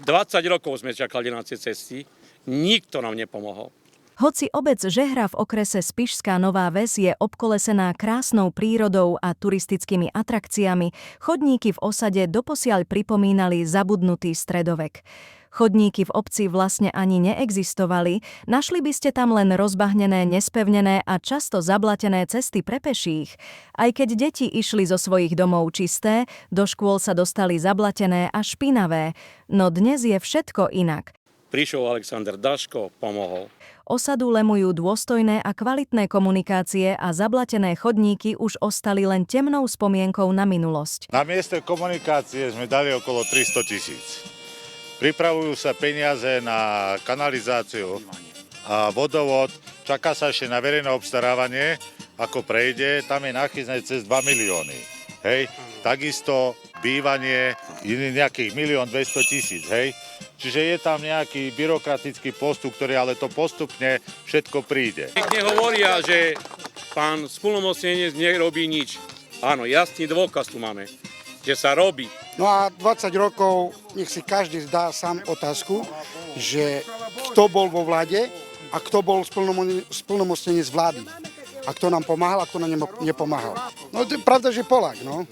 20 rokov sme čakali na tie cesty, nikto nám nepomohol. Hoci obec Žehra v okrese Spišská Nová Ves je obkolesená krásnou prírodou a turistickými atrakciami, chodníky v osade doposiaľ pripomínali zabudnutý stredovek. Chodníky v obci vlastne ani neexistovali, našli by ste tam len rozbahnené, nespevnené a často zablatené cesty pre peších. Aj keď deti išli zo svojich domov čisté, do škôl sa dostali zablatené a špinavé. No dnes je všetko inak. Prišiel Alexander Daško, pomohol. Osadu lemujú dôstojné a kvalitné komunikácie a zablatené chodníky už ostali len temnou spomienkou na minulosť. Na mieste komunikácie sme dali okolo 300 000. Pripravujú sa peniaze na kanalizáciu a vodovod. Čaká sa ešte na verejné obstarávanie, ako prejde. Tam je nachyzné cez 2 milióny. Hej. Takisto bývanie nejakých 1 200 000. Hej. Čiže je tam nejaký byrokratický postup, ktorý ale to postupne všetko príde. Pekne hovoria, že pán splnomocnenec nerobí nič. Áno, jasný dôkaz tu máme, že sa robí. No a 20 rokov nech si každý zdá sám otázku, že kto bol vo vláde a kto bol splnomocnenec vlády. A kto nám pomáhal a kto nám nepomáhal. No to je pravda, že Polák, no.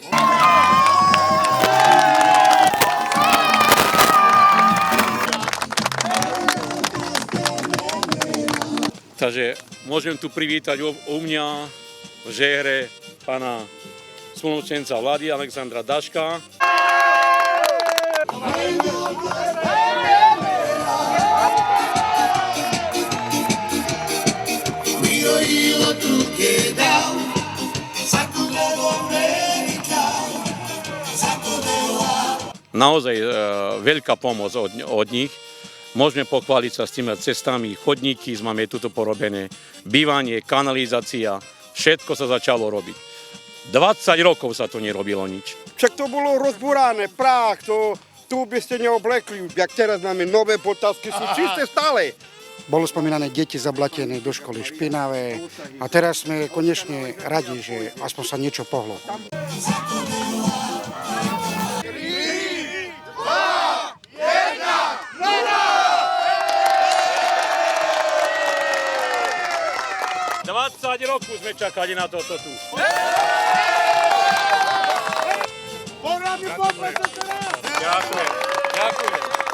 Takže môžem tu privítať u mňa v Žehre pána splnomocnenca vlády Alexandra Daška. Naozaj veľká pomoc od nich. Môžeme pochváliť sa s tými cestami, chodníky máme tuto porobené, bývanie, kanalizácia, všetko sa začalo robiť. 20 rokov sa to nerobilo nič. Však to bolo rozbúrané, prach, tu by ste neoblekli, jak teraz máme nové potázky, sú čisté stále. Bolo spomínané deti zablatené, do školy špinavé a teraz sme konečne radi, že aspoň sa niečo pohlo. 20 rokov sme čakali na toto tu. Ďakujem.